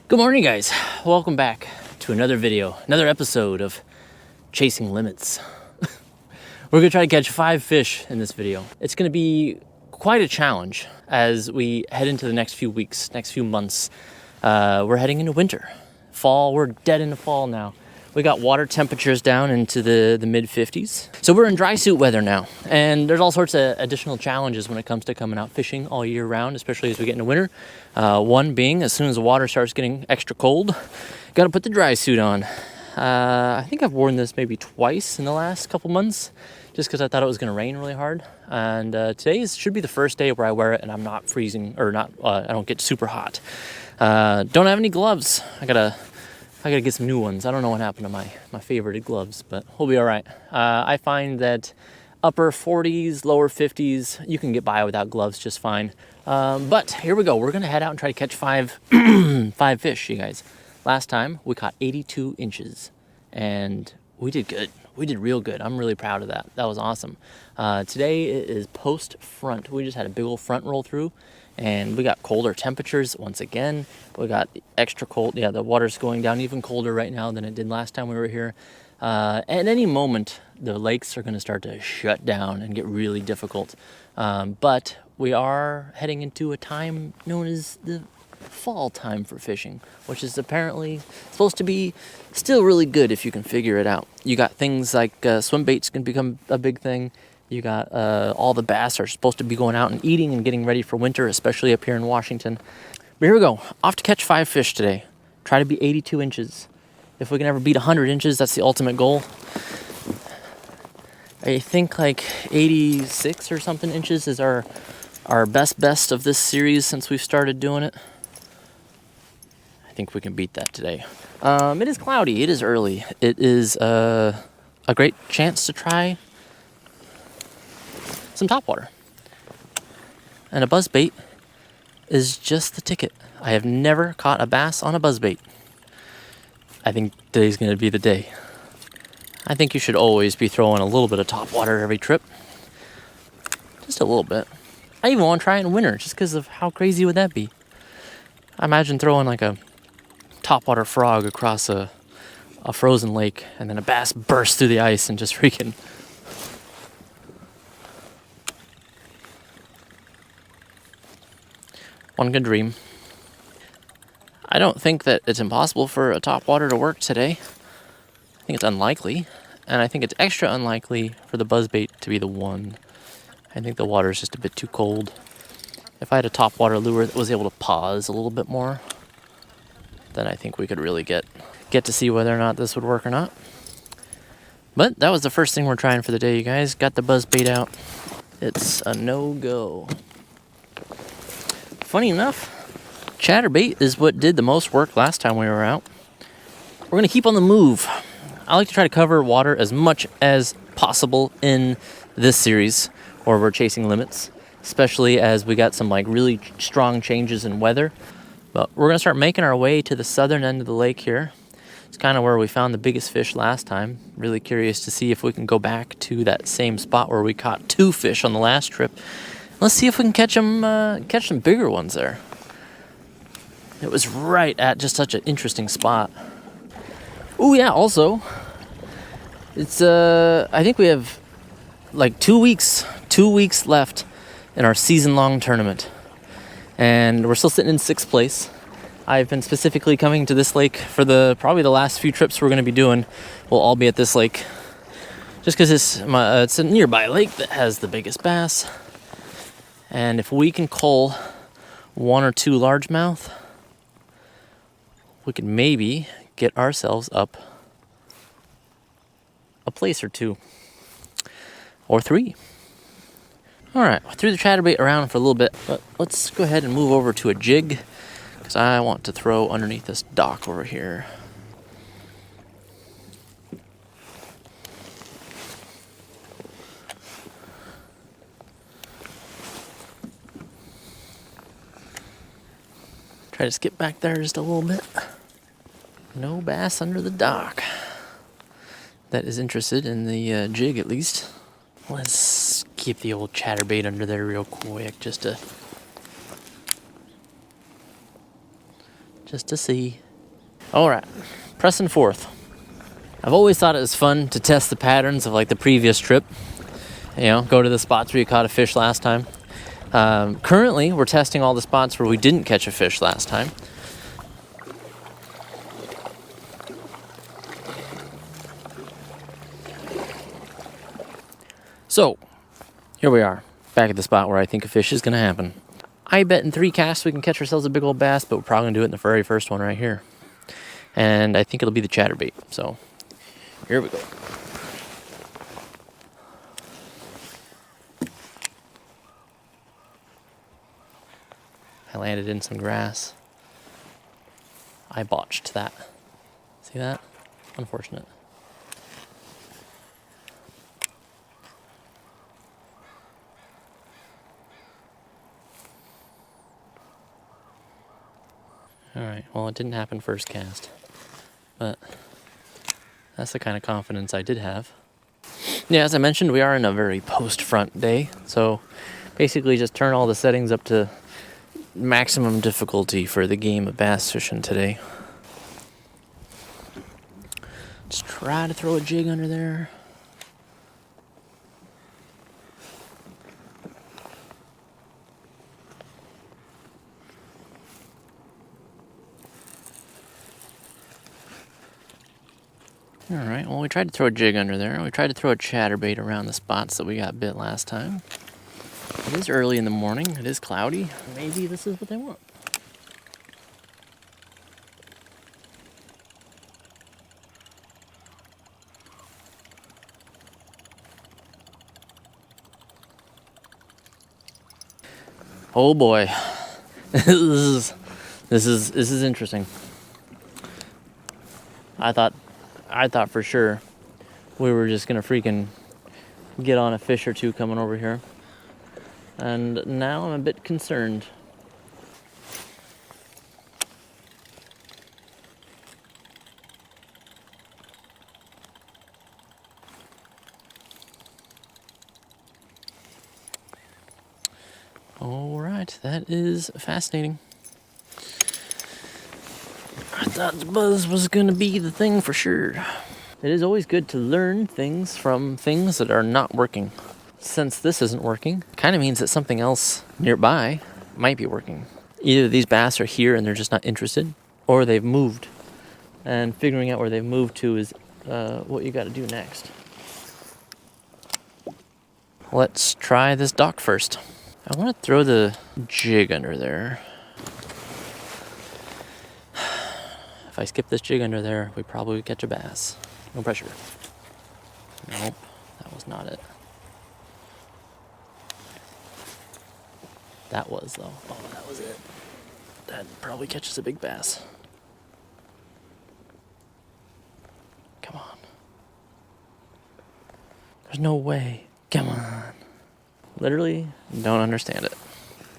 Good morning, guys. Welcome back to another video, another episode of Chasing Limits. We're gonna try to catch 5 fish in this video. It's gonna be quite a challenge as we head into the next few weeks, next few months. We're heading into winter. Fall, we're dead into fall now. We got water temperatures down into the mid-50s. So we're in dry suit weather now. And there's all sorts of additional challenges when it comes to coming out fishing all year round, especially as we get into winter. One being, as soon as the water starts getting extra cold, gotta put the dry suit on. I think I've worn this maybe twice in the last couple months, just because I thought it was gonna rain really hard. And today should be the first day where I wear it and I'm not freezing, or not. I don't get super hot. Don't have any gloves. I gotta get some new ones. I don't know what happened to my favorited gloves, but we'll be all right. I find that upper 40s, lower 50s, you can get by without gloves just fine. But here we go. We're gonna head out and try to catch 5 fish, you guys. Last time we caught 82 inches and we did good. We did real good. I'm really proud of that. That was awesome. Today it is post front. We just had a big old front roll through. And we got colder temperatures once again. We got extra cold. Yeah, the water's going down even colder right now than it did last time we were here. At any moment, the lakes are going to start to shut down and get really difficult. But we are heading into a time known as the fall time for fishing, which is apparently supposed to be still really good if you can figure it out. You got things like swim baits can become a big thing. You got all the bass are supposed to be going out and eating and getting ready for winter, especially up here in Washington. But here we go. Off to catch 5 fish today. Try to be 82 inches. If we can ever beat 100 inches, that's the ultimate goal. I think like 86 or something inches is our best of this series since we've started doing it. I think we can beat that today. It is cloudy. It is early. It is a great chance to try some topwater. And a buzzbait is just the ticket. I have never caught a bass on a buzzbait. I think today's going to be the day. I think you should always be throwing a little bit of topwater every trip. Just a little bit. I even want to try it in winter just because of how crazy would that be. I imagine throwing like a topwater frog across a frozen lake and then a bass bursts through the ice and just freaking... One good dream. I don't think that it's impossible for a topwater to work today. I think it's unlikely. And I think it's extra unlikely for the buzzbait to be the one. I think the water is just a bit too cold. If I had a topwater lure that was able to pause a little bit more, then I think we could really get to see whether or not this would work or not. But that was the first thing we're trying for the day, you guys. Got the buzzbait out. It's a no-go. Funny enough, chatterbait is what did the most work last time we were out. We're going to keep on the move. I like to try to cover water as much as possible in this series, or we're chasing limits, especially as we got some like really strong changes in weather. But we're going to start making our way to the southern end of the lake here. It's kind of where we found the biggest fish last time. Really curious to see if we can go back to that same spot where we caught 2 fish on the last trip. Let's see if we can catch some bigger ones there. It was right at just such an interesting spot. Oh yeah, also, it's I think we have like 2 weeks left in our season-long tournament. And we're still sitting in 6th place. I've been specifically coming to this lake for probably the last few trips we're going to be doing. We'll all be at this lake just because it's a nearby lake that has the biggest bass. And if we can cull 1 or 2 largemouth, we could maybe get ourselves up a place or 2 or 3. All right, I threw the chatterbait around for a little bit, but let's go ahead and move over to a jig because I want to throw underneath this dock over here. Try to skip back there just a little bit. No bass under the dock. That is interested in the jig at least. Let's keep the old chatterbait under there real quick just to just to see. All right, pressing forth. I've always thought it was fun to test the patterns of like the previous trip. You know, go to the spots where you caught a fish last time. Currently, we're testing all the spots where we didn't catch a fish last time. So, here we are, back at the spot where I think a fish is going to happen. I bet in 3 casts we can catch ourselves a big old bass, but we're probably going to do it in the very first one right here. And I think it'll be the chatterbait, so here we go. I landed in some grass. I botched that. See that? Unfortunate. Alright, well, it didn't happen first cast, but that's the kind of confidence I did have. Yeah, as I mentioned, we are in a very post-front day, so basically just turn all the settings up to maximum difficulty for the game of bass fishing today. Just try to throw a jig under there. Alright, well, we tried to throw a jig under there. We tried to throw a chatterbait around the spots that we got bit last time. It is early in the morning. It is cloudy. Maybe this is what they want. Oh boy. This is interesting. I thought for sure we were just gonna freaking get on a fish or two coming over here. And now I'm a bit concerned. All right, that is fascinating. I thought the buzz was gonna be the thing for sure. It is always good to learn things from things that are not working. Since this isn't working, kind of means that something else nearby might be working. Either these bass are here and they're just not interested, or they've moved. And figuring out where they've moved to is what you gotta do next. Let's try this dock first. I wanna throw the jig under there. If I skip this jig under there, we probably would catch a bass. No pressure. Nope, that was not it. That was, though. Oh, that was it. That probably catches a big bass. Come on. There's no way. Come on. Literally don't understand it.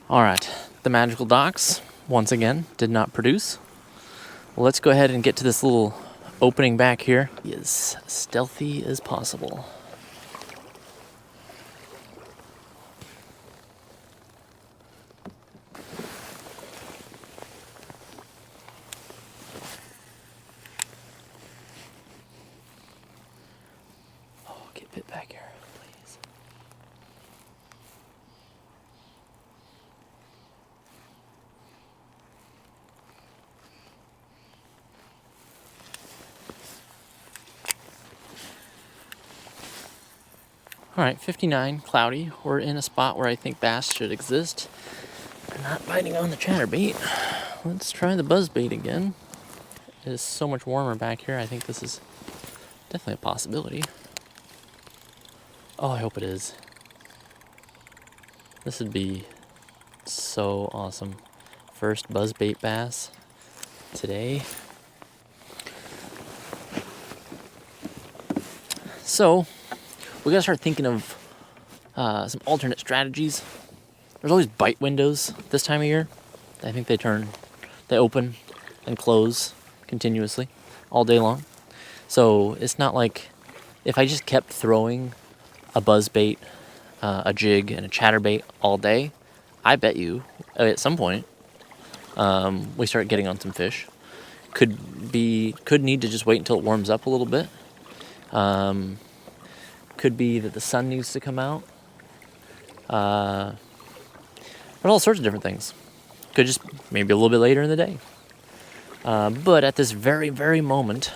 All right, the magical docks, once again, did not produce. Well, let's go ahead and get to this little opening back here. Be as stealthy as possible. Get bit back here, please. All right, 59, cloudy. We're in a spot where I think bass should exist. They're not biting on the chatterbait. Let's try the buzzbait again. It is so much warmer back here. I think this is definitely a possibility. Oh, I hope it is. This would be so awesome. First buzzbait bass today. So, we gotta start thinking of some alternate strategies. There's always bite windows this time of year. I think they open and close continuously all day long. So it's not like if I just kept throwing a buzzbait, a jig, and a chatterbait all day, I bet you at some point we start getting on some fish. Could need to just wait until it warms up a little bit. Could be that the sun needs to come out. But all sorts of different things. Could just maybe a little bit later in the day. But at this very, very moment,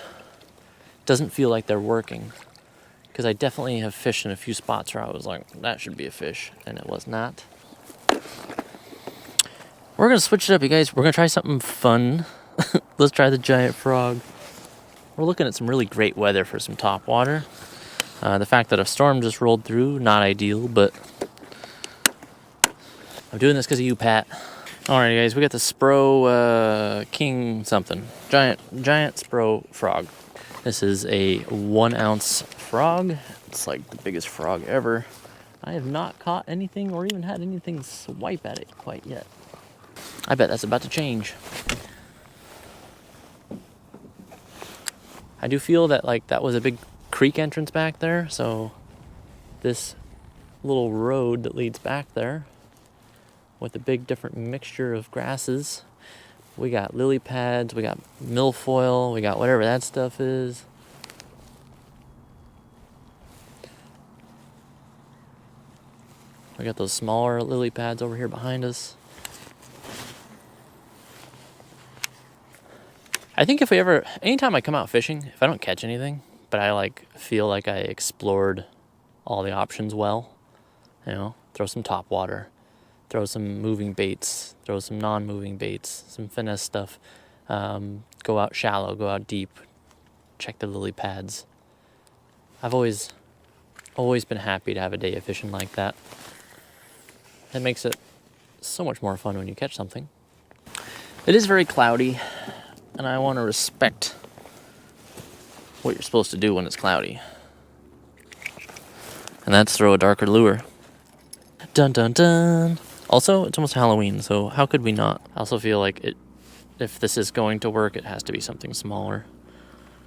doesn't feel like they're working. Because I definitely have fished in a few spots where I was like, that should be a fish, and it was not. We're going to switch it up, you guys. We're going to try something fun. Let's try the giant frog. We're looking at some really great weather for some top water. The fact that a storm just rolled through, not ideal, but I'm doing this because of you, Pat. Alright, guys, we got the Spro King something. Giant Spro frog. This is a 1 ounce frog. It's like the biggest frog ever. I have not caught anything or even had anything swipe at it quite yet. I bet that's about to change. I do feel that like that was a big creek entrance back there, so this little road that leads back there with a big different mixture of grasses. We got lily pads, we got milfoil, we got whatever that stuff is. We got those smaller lily pads over here behind us. I think anytime I come out fishing, if I don't catch anything, but I like feel like I explored all the options well, you know, throw some top water, throw some moving baits, throw some non-moving baits, some finesse stuff, go out shallow, go out deep, check the lily pads. I've always been happy to have a day of fishing like that. It makes it so much more fun when you catch something. It is very cloudy, and I want to respect what you're supposed to do when it's cloudy. And that's throw a darker lure. Dun dun dun! Also, it's almost Halloween, so how could we not? I also feel like if this is going to work, it has to be something smaller.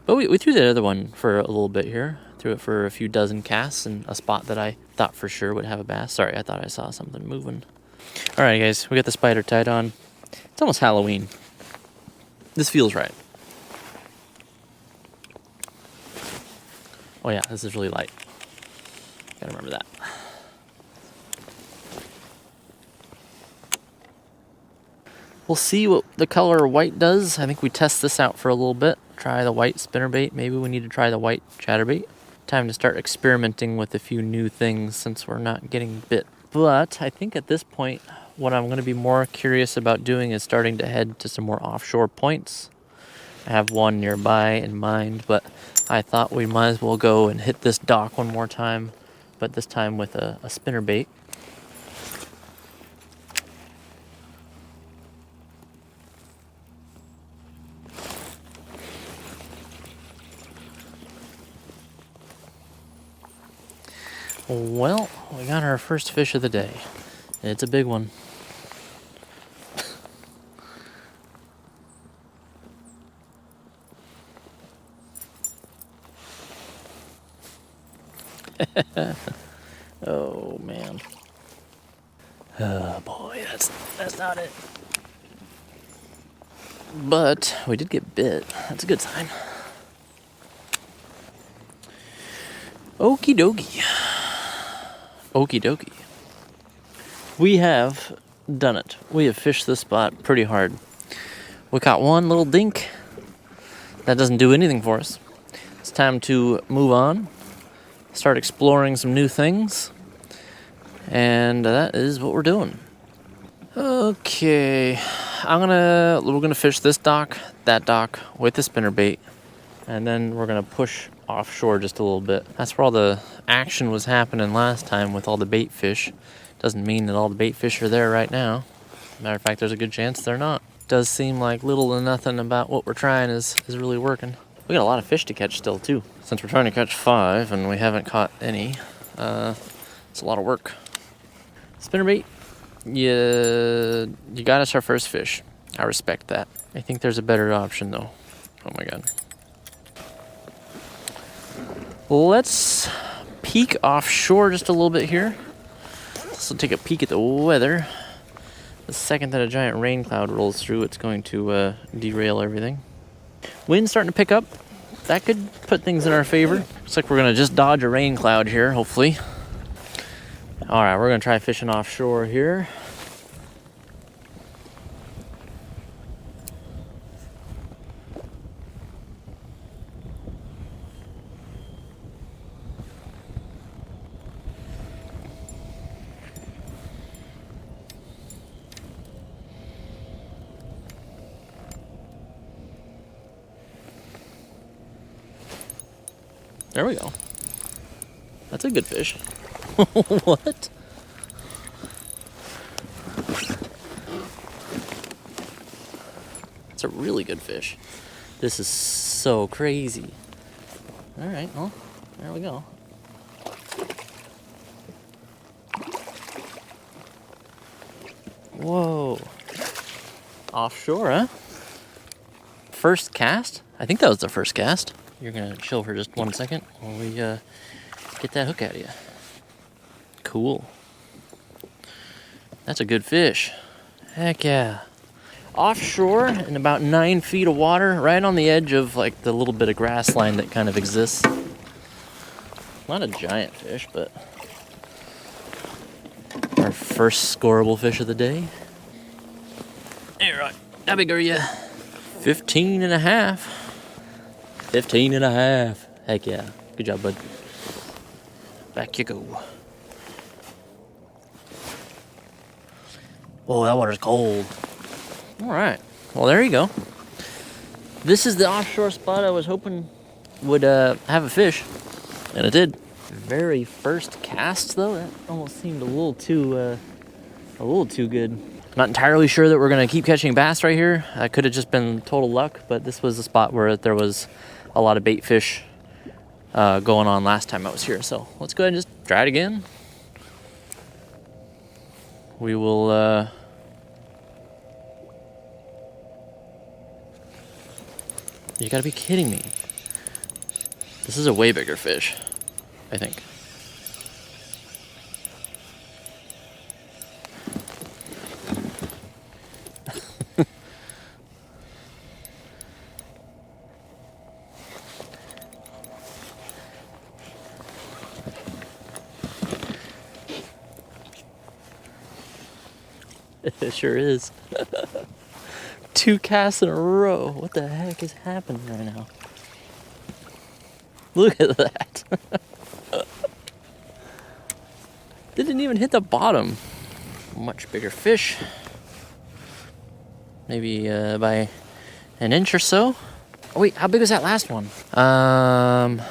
But we threw the other one for a little bit here. Threw it for a few dozen casts in a spot that I thought for sure would have a bass. Sorry, I thought I saw something moving. Alright guys, we got the spider tied on. It's almost Halloween. This feels right. Oh yeah, this is really light. Gotta remember that. We'll see what the color white does. I think we test this out for a little bit. Try the white spinnerbait. Maybe we need to try the white chatterbait. Time to start experimenting with a few new things since we're not getting bit. But I think at this point, what I'm going to be more curious about doing is starting to head to some more offshore points. I have one nearby in mind, but I thought we might as well go and hit this dock one more time, but this time with a spinnerbait. Well, we got our first fish of the day. It's a big one. Oh man. Oh boy, that's not it. But we did get bit. That's a good sign. Okie dokie. Okie dokie. We have done it. We have fished this spot pretty hard. We caught one little dink. That doesn't do anything for us. It's time to move on. Start exploring some new things. And that is what we're doing. Okay. We're gonna fish this dock, that dock with the spinnerbait. And then we're gonna push offshore just a little bit. That's where all the action was happening last time with all the bait fish. Doesn't mean that all the bait fish are there right now. Matter of fact, there's a good chance they're not. Does seem like little to nothing about what we're trying is really working. We got a lot of fish to catch still too. Since we're trying to catch 5 and we haven't caught any, it's a lot of work. Spinnerbait, you got us our first fish. I respect that. I think there's a better option though. Oh my god. Let's peek offshore just a little bit here. So take a peek at the weather. The second that a giant rain cloud rolls through, it's going to derail everything. Wind's starting to pick up. That could put things in our favor. Looks like we're gonna just dodge a rain cloud here, hopefully. All right, we're gonna try fishing offshore here. There we go. That's a good fish. What? It's a really good fish. This is so crazy. All right, well, there we go. Whoa. Offshore, huh? First cast? I think that was the first cast. You're gonna chill for just 1 second while we get that hook out of you. Cool. That's a good fish. Heck yeah. Offshore in about 9 feet of water, right on the edge of like the little bit of grass line that kind of exists. Not a giant fish, but our first scoreable fish of the day. Hey, right. How big are you? 15 and a half. 15 and a half. Heck yeah. Good job, bud. Back you go. Whoa, that water's cold. All right. Well, there you go. This is the offshore spot I was hoping would have a fish, and it did. Very first cast, though, that almost seemed a little too good. Not entirely sure that we're gonna keep catching bass right here. I could have just been total luck, but this was a spot where there was a lot of bait fish going on last time I was here. So let's go ahead and just try it again. We will you gotta be kidding me. This is a way bigger fish, I think. It sure is. 2 casts in a row. What the heck is happening right now? Look at that. Didn't even hit the bottom. Much bigger fish. Maybe by an inch or so. Oh wait, how big was that last one? Did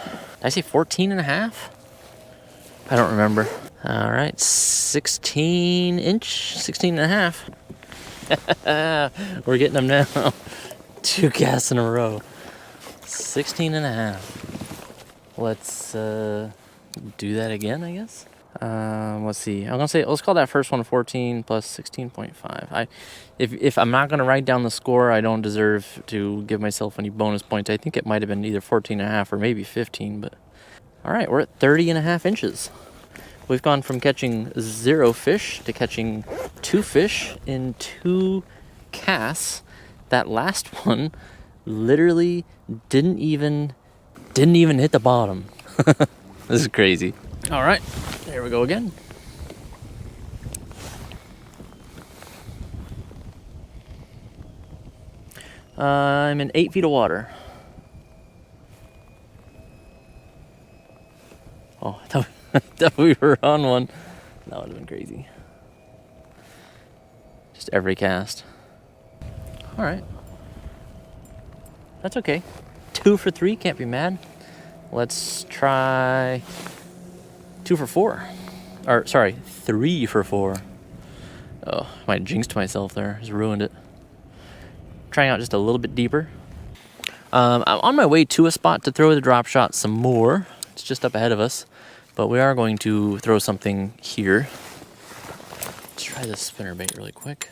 I say 14 and a half? I don't remember. All right, 16 and a half. We're getting them now. 2 casts in a row. 16 and a half. Let's do that again, I guess. Let's see. I'm gonna say let's call that first one 14 plus 16.5. If I'm not gonna write down the score, I don't deserve to give myself any bonus points. I think it might have been either 14 and a half or maybe 15. But all right, we're at 30 and a half inches. We've gone from catching 0 fish to catching 2 fish in 2 casts. That last one literally didn't even hit the bottom. This is crazy. All right, there we go again. I'm in 8 feet of water. Oh, I thought we were on one. That would have been crazy. Just every cast. All right. That's okay. 2 for 3, can't be mad. Let's try 2 for 4. Or, sorry, 3 for 4. Oh, I might have jinxed myself there. Just ruined it. Trying out just a little bit deeper. I'm on my way to a spot to throw the drop shot some more. It's just up ahead of us. But we are going to throw something here. Let's try this spinnerbait really quick.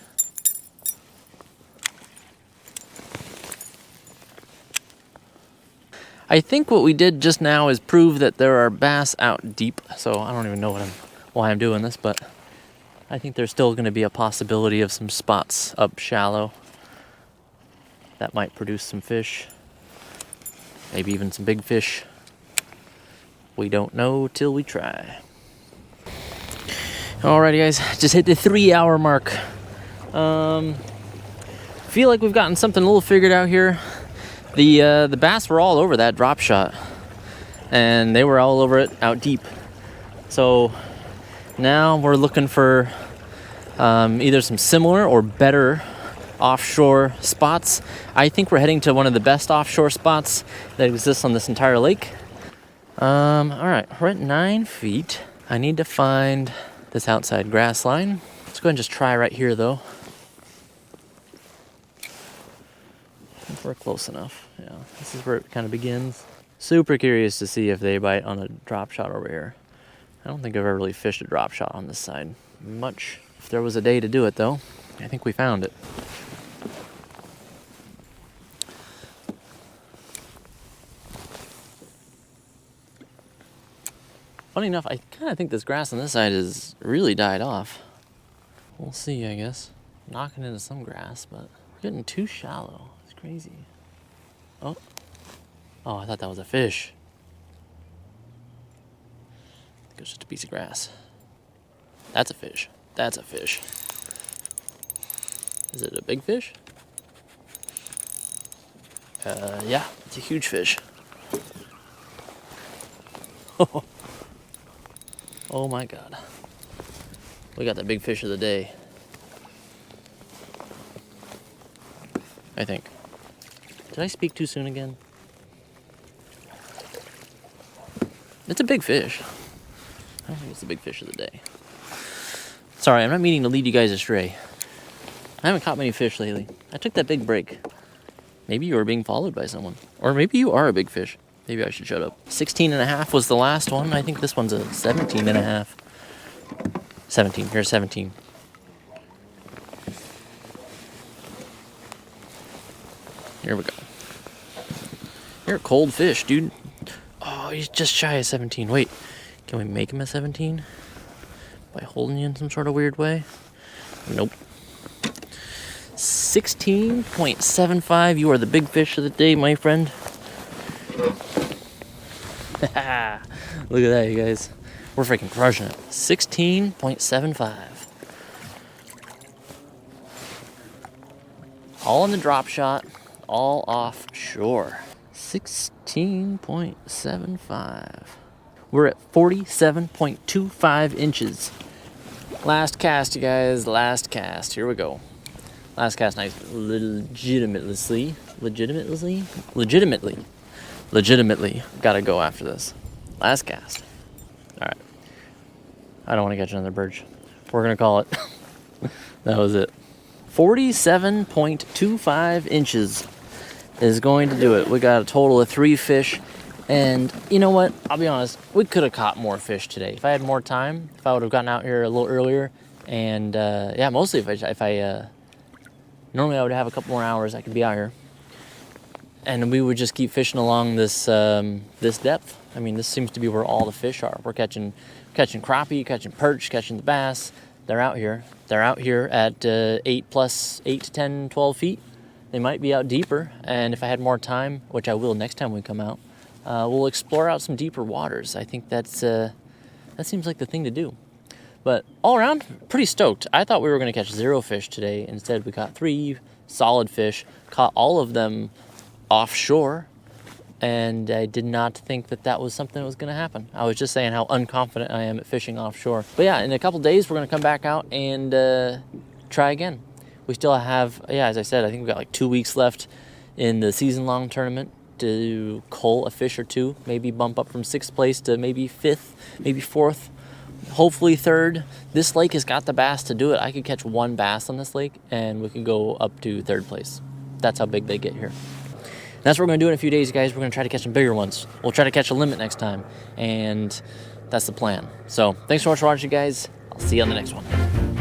I think what we did just now is prove that there are bass out deep. So I don't even know why I'm doing this, but I think there's still going to be a possibility of some spots up shallow that might produce some fish, maybe even some big fish. We don't know till we try. Alrighty guys, just hit the 3-hour mark. Feel like we've gotten something a little figured out here. The bass were all over that drop shot, and they were all over it out deep. So now we're looking for either some similar or better offshore spots. I think we're heading to one of the best offshore spots that exists on this entire lake. All right, we're at 9 feet. I need to find this outside grass line. Let's go ahead and just try right here though. If we're close enough. Yeah, this is where it kind of begins. Super curious to see if they bite on a drop shot over here. I don't think I've ever really fished a drop shot on this side much. If there was a day to do it though, I think we found it. Funny enough, I kind of think this grass on this side has really died off. We'll see, I guess. Knocking into some grass, but we're getting too shallow. It's crazy. Oh, I thought that was a fish. I think it's just a piece of grass. That's a fish. That's a fish. Is it a big fish? Yeah, it's a huge fish. Oh my God. We got the big fish of the day. I think. Did I speak too soon again? It's a big fish. I don't think it's the big fish of the day. Sorry, I'm not meaning to lead you guys astray. I haven't caught many fish lately. I took that big break. Maybe you were being followed by someone. Or maybe you are a big fish. Maybe I should shut up. 16.5 was the last one. I think this one's a 17.5. 17. Here's 17. Here we go. You're a cold fish, dude. Oh, he's just shy of 17. Wait, can we make him a 17? By holding you in some sort of weird way? Nope. 16.75. You are the big fish of the day, my friend. Look at that, you guys. We're freaking crushing it. 16.75. All in the drop shot, all offshore. 16.75. We're at 47.25 inches. Last cast, you guys. Last cast. Here we go. Last cast, nice. Legitimately. Gotta go after this. Last cast. All right. I don't want to catch another birch. We're gonna call it. That was it. 47.25 inches is going to do it. We got a total of 3 fish. And you know what? I'll be honest. We could have caught more fish today. If I had more time, if I would have gotten out here a little earlier. And yeah, mostly if I normally I would have a couple more hours I could be out here. And we would just keep fishing along this this depth. I mean, this seems to be where all the fish are. We're catching crappie, catching perch, catching the bass. They're out here. They're out here at 8 to 10, 12 feet. They might be out deeper. And if I had more time, which I will next time we come out, we'll explore out some deeper waters. I think that seems like the thing to do. But all around, pretty stoked. I thought we were going to catch 0 fish today. Instead, we caught 3 solid fish. Caught all of them offshore. And I did not think that was something that was going to happen. I was just saying how unconfident I am at fishing offshore. But yeah, in a couple days, we're going to come back out and try again. We still have, yeah, as I said, I think we've got like 2 weeks left in the season-long tournament to cull a fish or 2. Maybe bump up from 6th place to maybe 5th, maybe 4th, hopefully 3rd. This lake has got the bass to do it. I could catch 1 bass on this lake, and we could go up to 3rd place. That's how big they get here. That's what we're going to do in a few days, guys. We're going to try to catch some bigger ones. We'll try to catch a limit next time, and that's the plan. So thanks so much for watching, guys. I'll see you on the next one.